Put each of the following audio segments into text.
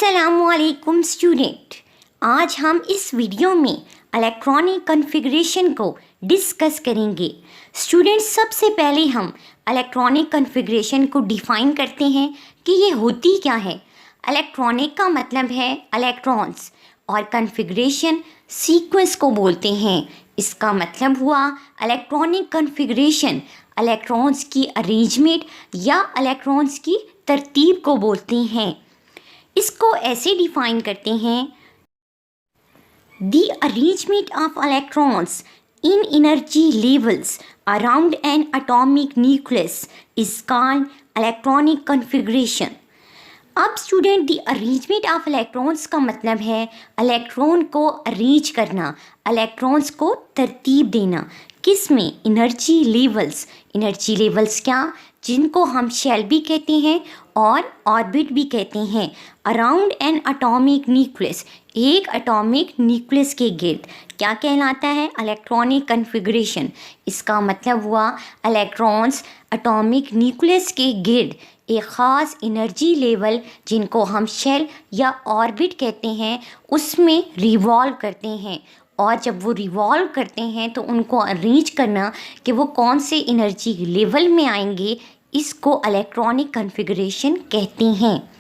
अस्सलामुअलैकुम स्टूडेंट, आज हम इस वीडियो में इलेक्ट्रॉनिक कॉन्फ़िगरेशन को डिस्कस करेंगे। स्टूडेंट, सबसे पहले हम इलेक्ट्रॉनिक कॉन्फ़िगरेशन को डिफ़ाइन करते हैं कि ये होती क्या है। इलेक्ट्रॉनिक का मतलब है इलेक्ट्रॉन्स और कॉन्फ़िगरेशन सीक्वेंस को बोलते हैं। इसका मतलब हुआ इलेक्ट्रॉनिक कॉन्फ़िगरेशन इलेक्ट्रॉन्स की अरेंजमेंट या इलेक्ट्रॉन्स की तरतीब को बोलते हैं। इसको ऐसे डिफाइन करते हैं, the arrangement of electrons in energy levels around an atomic nucleus is called electronic configuration. अब student, the arrangement of electrons का मतलब है इलेक्ट्रॉन को अरेंज करना, इलेक्ट्रॉन्स को तरतीब देना। किस में? Energy levels. एनर्जी लेवल्स क्या? जिनको हम शेल भी कहते हैं और ऑर्बिट भी कहते हैं। अराउंड एन एटॉमिक न्यूक्लियस, एक एटॉमिक न्यूक्लियस के गिर्द क्या कहलाता है? Electronic configuration. इसका मतलब हुआ इलेक्ट्रॉन्स एटॉमिक न्यूक्लियस के गिर्द एक ख़ास एनर्जी लेवल, जिनको हम शेल या ऑर्बिट कहते हैं, उसमें रिवॉल्व करते हैं। और जब वो रिवॉल्व करते हैं तो उनको अरेंज करना कि वो कौन से एनर्जी लेवल में आएंगे, इसको इलेक्ट्रॉनिक कॉन्फ़िगरेशन कहते हैं।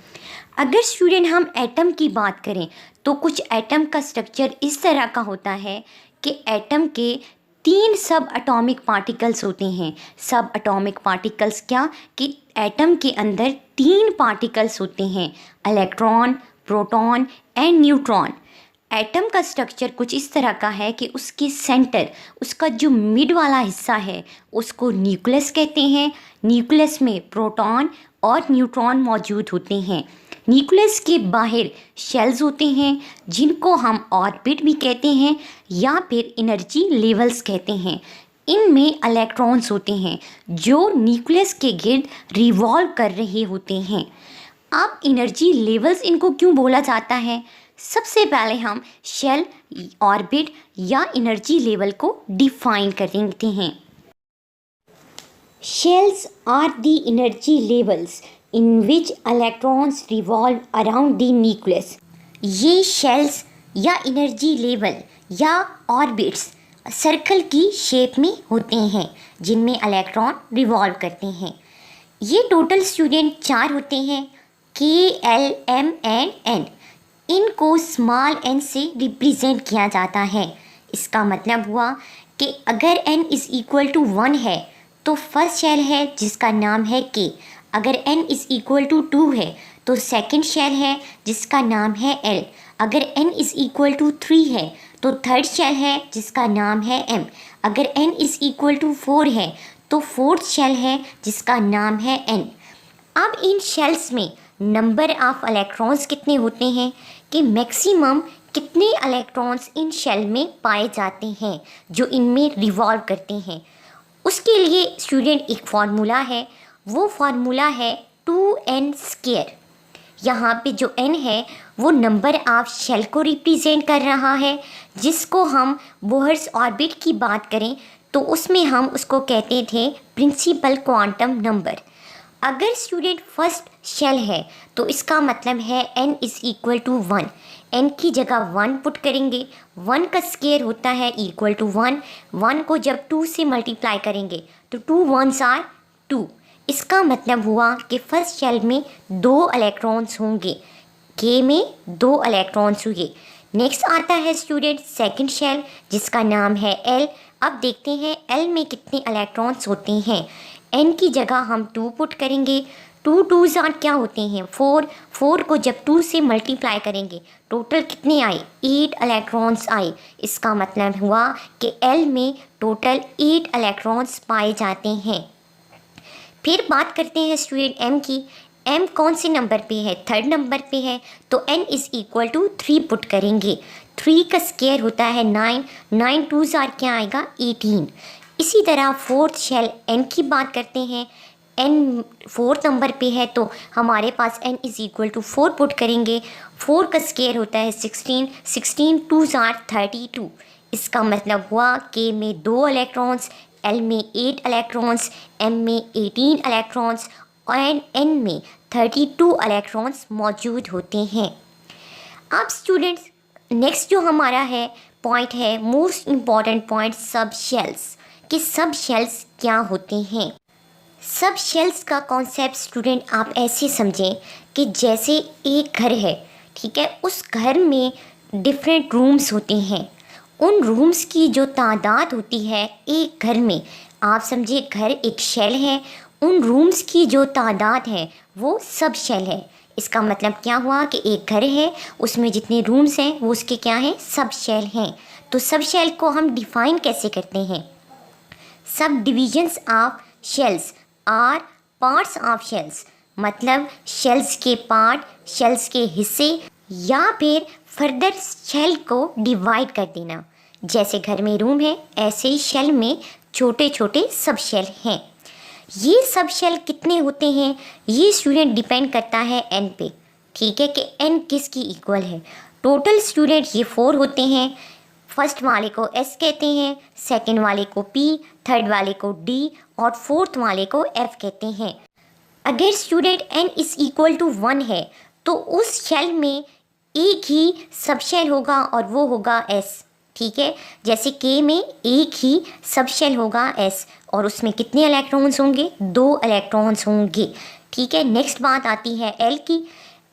अगर स्टूडेंट हम एटम की बात करें तो कुछ एटम का स्ट्रक्चर इस तरह का होता है कि एटम के 3 सब एटॉमिक पार्टिकल्स होते हैं। सब एटॉमिक पार्टिकल्स क्या? कि एटम के अंदर 3 पार्टिकल्स होते हैं, electron, proton and neutron. Atom का स्ट्रक्चर कुछ इस तरह का है कि उसके सेंटर, उसका जो मिड वाला हिस्सा है, उसको न्यूक्लियस कहते हैं। न्यूक्लियस में प्रोटॉन और न्यूट्रॉन मौजूद होते हैं। न्यूक्लियस के बाहर शेल्स होते हैं, जिनको हम ऑर्बिट भी कहते हैं या फिर एनर्जी लेवल्स कहते हैं। इनमें इलेक्ट्रॉन्स होते हैं जो न्यूक्लियस के गिर्द रिवॉल्व कर रहे होते हैं। अब एनर्जी लेवल्स इनको क्यों बोला जाता है? सबसे पहले हम शेल, ऑर्बिट या एनर्जी लेवल को डिफाइन करते हैं। Shells are the energy levels in which electrons revolve around the nucleus. ये शेल्स या एनर्जी लेवल या ऑर्बिट्स सर्कल की शेप में होते हैं, जिनमें इलेक्ट्रॉन रिवॉल्व करते हैं। ये टोटल स्टूडेंट 4 होते हैं, K, L, M and N। इनको स्मॉल n से रिप्रेजेंट किया जाता है। इसका मतलब हुआ कि अगर n इज़ इक्वल टू 1 है तो फर्स्ट शेल है जिसका नाम है K। अगर n इज़ इक्वल टू 2 है तो सेकंड शेल है जिसका नाम है L। अगर n इज़ इक्वल टू 3 है तो थर्ड शेल है जिसका नाम है M। अगर n इज़ इक्वल टू 4 है तो फोर्थ शेल है जिसका नाम है N। अब इन शेल्स में नंबर ऑफ इलेक्ट्रॉन्स कितने होते हैं कि मैक्सिमम कितने इलेक्ट्रॉन्स इन शेल में पाए जाते हैं जो इनमें रिवॉल्व करते हैं। उसके लिए स्टूडेंट एक फार्मूला है, वो फार्मूला है 2n²। यहाँ पे जो n है वो नंबर ऑफ शेल को रिप्रेजेंट कर रहा है, जिसको हम बोहर्स ऑर्बिट की बात करें तो उसमें हम उसको कहते थे प्रिंसिपल क्वांटम नंबर। अगर स्टूडेंट फर्स्ट शेल है तो इसका मतलब है n is equal to 1। n की जगह 1 पुट करेंगे, 1 का स्क्वायर होता है इक्वल टू 1। 1 को जब 2 से मल्टीप्लाई करेंगे तो 2 1s आर 2। इसका मतलब हुआ कि फर्स्ट शेल में 2 इलेक्ट्रॉन्स होंगे, K में 2 इलेक्ट्रॉन्स हुए। नेक्स्ट आता है स्टूडेंट सेकंड शेल जिसका नाम है L। अब देखते हैं L में कितने इलेक्ट्रॉन्स होते हैं। n की जगह हम 2 पुट करेंगे, 2 2s आर क्या होते हैं 4। 4 को जब 2 से मल्टीप्लाई करेंगे टोटल कितने आए? 8 इलेक्ट्रॉन्स आए। इसका मतलब हुआ कि L में टोटल 8 इलेक्ट्रॉन्स पाए जाते हैं। फिर बात करते हैं स्टूडेंट M की। M कौन से नंबर पे है? थर्ड नंबर पे है, तो n is equal to 3 put करेंगे। 3 का स्क्वायर होता है 9, 9 2s आर क्या आएगा 18। इसी तरह फोर्थ शेल n की बात करते हैं। n फोर्थ नंबर पे है तो हमारे पास n is equal to 4 put करेंगे। 4 का स्क्वायर होता है 16, 16 2s आर 32। इसका मतलब हुआ K में 2 इलेक्ट्रॉन्स, L में 8 इलेक्ट्रॉन्स, M में 18 इलेक्ट्रॉन्स और N में 32 इलेक्ट्रॉन्स मौजूद होते हैं। अब स्टूडेंट्स नेक्स्ट जो हमारा है पॉइंट है मोस्ट इम्पॉर्टेंट पॉइंट सब शेल्स, कि सब शेल्स क्या होते हैं। सब शेल्स का कॉन्सेप्ट स्टूडेंट आप ऐसे समझें कि जैसे एक घर है, ठीक है, उस घर में डिफरेंट रूम्स होते हैं। उन रूम्स की जो तादाद होती है एक घर में, आप समझिए घर एक शेल है, उन रूम्स की जो तादाद है वो सब शेल है। इसका मतलब क्या हुआ कि एक घर है, उसमें जितने रूम्स हैं वो उसके क्या हैं, सब शेल हैं। तो सब शेल को हम डिफाइन कैसे करते हैं? Subdivisions of shells are parts of shells, मतलब शेल्स के पार्ट, शेल्स के हिस्से, या फिर फर्दर शेल को डिवाइड कर देना। जैसे घर में रूम है, ऐसे ही शेल में छोटे छोटे सब शेल हैं। ये सब शेल कितने होते हैं ये स्टूडेंट डिपेंड करता है एन पे, ठीक है, कि एन किसकी इक्वल है। टोटल स्टूडेंट ये 4 होते हैं। फर्स्ट वाले को एस कहते हैं, सेकंड वाले को पी, थर्ड वाले को डी और फोर्थ वाले को एफ कहते हैं। अगर student n is equal to 1 है तो उस शेल में एक ही सब शेल होगा और वो होगा एस, ठीक है। जैसे के में एक ही सब शेल होगा एस और उसमें कितने इलेक्ट्रॉन्स होंगे, 2 इलेक्ट्रॉन्स होंगे, ठीक है। नेक्स्ट बात आती है एल की।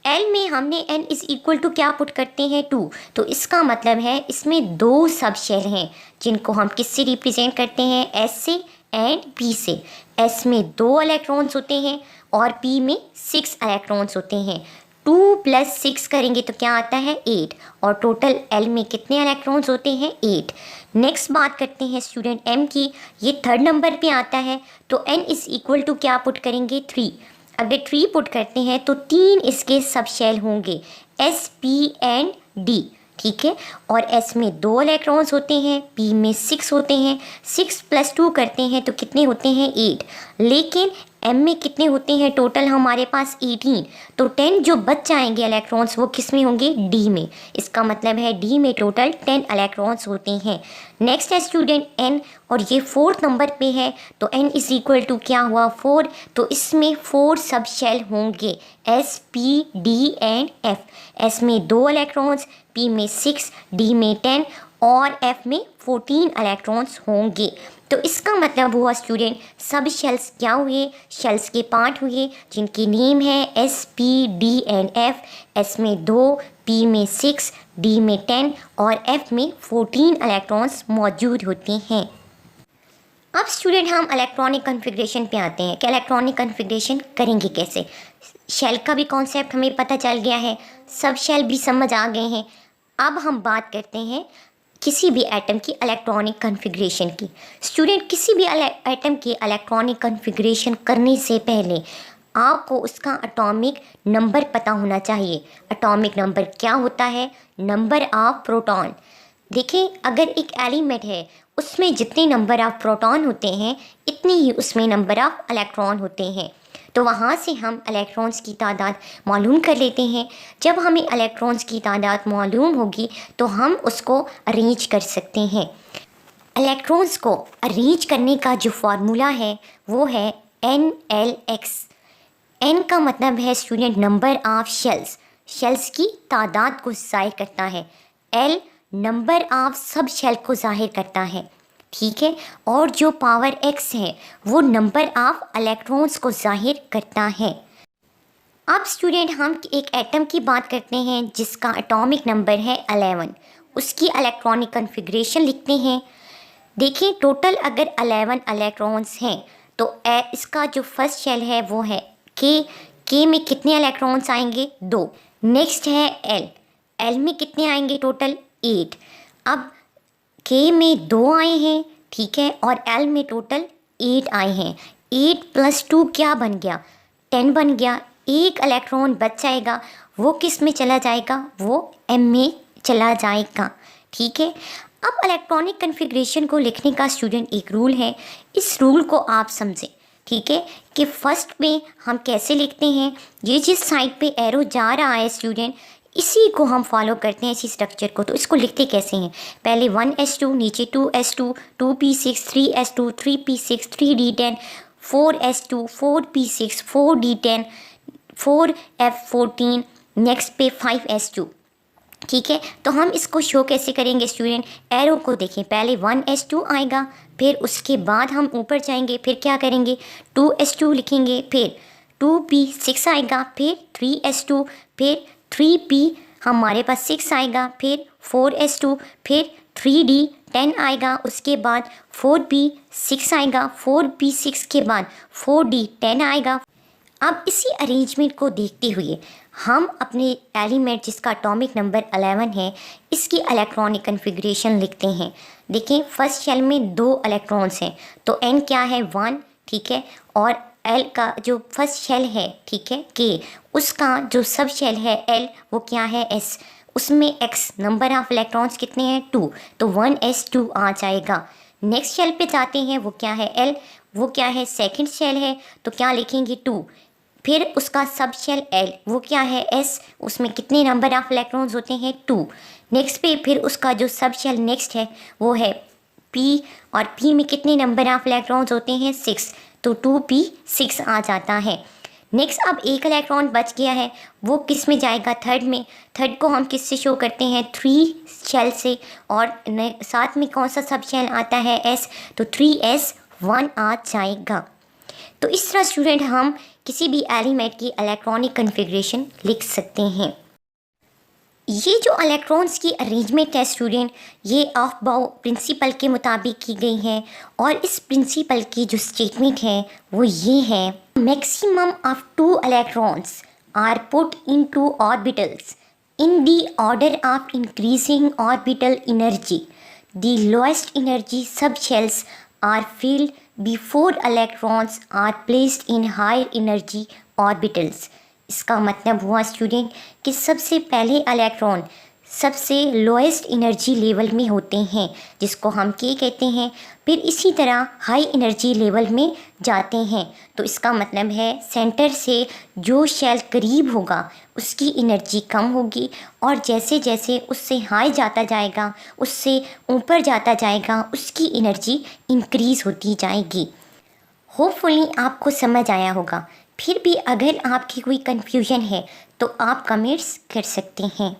एल में हमने एन इज इक्वल टू क्या पुट करते हैं 2, तो इसका मतलब है इसमें 2 सब शेल हैं जिनको हम किससे रिप्रेजेंट करते हैं, एस से एंड पी से। एस में 2 इलेक्ट्रॉन्स होते हैं और पी में 6 इलेक्ट्रॉन्स होते हैं। 2 + 6 करेंगे तो क्या आता है 8 और टोटल एल में कितने इलेक्ट्रॉन्स होते हैं 8। नेक्स्ट बात करते हैं स्टूडेंट एम की। ये थर्ड नंबर पे आता है तो एन इज इक्वल टू क्या पुट करेंगे 3। अगर 3 पुट करते हैं तो 3 इसके सब शेल होंगे एस पी एंड डी, ठीक है। और एस में 2 इलेक्ट्रॉन्स होते हैं, पी में 6 होते हैं। 6 + 2 करते हैं तो कितने होते हैं 8, लेकिन एम में कितने होते हैं टोटल हमारे पास 18, तो 10 जो बच जाएंगे इलेक्ट्रॉन्स वो किस में होंगे, डी में। इसका मतलब है डी में टोटल 10 इलेक्ट्रॉन्स होते हैं। नेक्स्ट है स्टूडेंट एन और ये 4th नंबर पे है तो एन इज इक्वल टू क्या हुआ 4, तो इसमें 4 सब शेल होंगे S P D and F. S में 2 इलेक्ट्रॉन्स, पी में 6, डी में 10 और एफ में 14 इलेक्ट्रॉन्स होंगे। तो इसका मतलब हुआ स्टूडेंट सब शेल्स क्या हुए, शेल्स के पार्ट हुए जिनकी नेम है S P D and F. S में 2, पी में 6, डी में 10 और एफ में 14 इलेक्ट्रॉन्स मौजूद होते हैं। अब स्टूडेंट हम इलेक्ट्रॉनिक कॉन्फ़िगरेशन पे आते हैं कि इलेक्ट्रॉनिक कॉन्फ़िगरेशन करेंगे कैसे। शेल का भी कॉन्सेप्ट हमें पता चल गया है, सब शेल भी समझ आ गए हैं। अब हम बात करते हैं किसी भी एटम की इलेक्ट्रॉनिक कॉन्फ़िगरेशन की। स्टूडेंट किसी भी एटम की इलेक्ट्रॉनिक कॉन्फ़िगरेशन करने से पहले आपको उसका एटॉमिक नंबर पता होना चाहिए। एटॉमिक नंबर क्या होता है, नंबर ऑफ प्रोटॉन। देखिए अगर एक एलिमेंट है उसमें जितने नंबर ऑफ प्रोटॉन होते हैं इतनी ही उसमें नंबर ऑफ इलेक्ट्रॉन होते हैं। तो वहाँ से हम इलेक्ट्रॉन्स की तादाद मालूम कर लेते हैं। जब हमें इलेक्ट्रॉन्स की तादाद मालूम होगी तो हम उसको अरेंज कर सकते हैं। इलेक्ट्रॉन्स को अरेंज करने का जो फार्मूला है वो है NLX। एन का मतलब है student number of shells, shells की तादाद को ज़ाहिर करता है। L number of subshell को ज़ाहिर करता है, ठीक है। और जो पावर एक्स है वो नंबर ऑफ इलेक्ट्रॉन्स को ज़ाहिर करता है। अब स्टूडेंट हम एक एटम की बात करते हैं जिसका एटॉमिक नंबर है 11। उसकी इलेक्ट्रॉनिक कॉन्फ़िगरेशन लिखते हैं। देखिए टोटल अगर 11 इलेक्ट्रॉन्स हैं तो इसका जो फर्स्ट शेल है वो है के में कितने इलेक्ट्रॉन्स आएंगे 2। नेक्स्ट है एल में कितने आएंगे टोटल 8। अब के में 2 आए हैं, ठीक है, और एल में टोटल 8 आए हैं। 8 + 2 क्या बन गया 10 बन गया। एक इलेक्ट्रॉन बच जाएगा, वो किस में चला जाएगा, वो एम में चला जाएगा, ठीक है। अब इलेक्ट्रॉनिक कॉन्फ़िगरेशन को लिखने का स्टूडेंट एक रूल है, इस रूल को आप समझें, ठीक है, कि फर्स्ट में हम कैसे लिखते हैं। ये जिस साइड पे एरो जा रहा है स्टूडेंट इसी को हम फॉलो करते हैं, इसी स्ट्रक्चर को। तो इसको लिखते कैसे हैं, पहले 1s2 नीचे 2s2 2p6 3s2 3p6 3d10 4s2 4p6 4d10 4f14 next पे 5s2। ठीक है, तो हम इसको शो कैसे करेंगे स्टूडेंट? एरो को देखें, पहले 1s2 आएगा, फिर उसके बाद हम ऊपर जाएंगे, फिर क्या करेंगे 2s2 लिखेंगे, फिर 2p 6 आएगा, फिर 3s2, फिर 3p हमारे पास 6 आएगा, फिर 4s2, फिर 3d 10 आएगा, उसके बाद 4p 6 आएगा, 4p 6 के बाद 4d 10 आएगा। अब इसी अरेंजमेंट को देखते हुए हम अपने एलिमेंट जिसका एटॉमिक नंबर 11 है इसकी इलेक्ट्रॉनिक कन्फिग्रेशन लिखते हैं। देखें फर्स्ट शेल में 2 इलेक्ट्रॉन्स हैं, तो n क्या है 1, ठीक है, और l का जो फर्स्ट शेल है, ठीक है, k, उसका जो सब शेल है l वो क्या है s, उसमें x नंबर ऑफ इलेक्ट्रॉन्स कितने हैं 2, तो 1s2 आ जाएगा। नेक्स्ट शेल पे जाते हैं, वो क्या है l, वो क्या है सेकंड शेल है, तो क्या लिखेंगे 2, फिर उसका सब शेल L वो क्या है S, उसमें कितने नंबर ऑफ इलेक्ट्रॉन्स होते हैं 2। नेक्स्ट पे फिर उसका जो सब शेल नेक्स्ट है वो है P, और P में कितने नंबर ऑफ इलेक्ट्रॉन्स होते हैं 6, तो 2p6 आ जाता है। नेक्स्ट अब एक इलेक्ट्रॉन बच गया है, वो किस में जाएगा थर्ड में। थर्ड को हम किस से शो करते हैं 3 शेल से, और साथ में कौन सा सब शेल आता है S, तो 3s1 आ जाएगा। तो इस तरह स्टूडेंट हम किसी भी एलिमेंट की इलेक्ट्रॉनिक कन्फिग्रेशन लिख सकते हैं। ये जो इलेक्ट्रॉन्स की अरेंजमेंट है स्टूडेंट, ये ऑफ-बाउ प्रिंसिपल के मुताबिक की गई है, और इस प्रिंसिपल की जो स्टेटमेंट है वो ये है, maximum of 2 electrons are put into orbitals in the order of increasing orbital energy, the lowest energy subshells are filled before electrons are placed in higher energy orbitals। इसका मतलब हुआ student कि सबसे पहले इलेक्ट्रॉन सबसे lowest energy level में होते हैं जिसको हम क्या कहते हैं, फिर इसी तरह हाई एनर्जी लेवल में जाते हैं। तो इसका मतलब है सेंटर से जो शेल करीब होगा उसकी एनर्जी कम होगी, और जैसे जैसे उससे हाई जाता जाएगा, उससे ऊपर जाता जाएगा, उसकी एनर्जी इंक्रीज़ होती जाएगी। होपफुली आपको समझ आया होगा। फिर भी अगर आपकी कोई कन्फ्यूजन है तो आप कमेंट्स कर सकते हैं।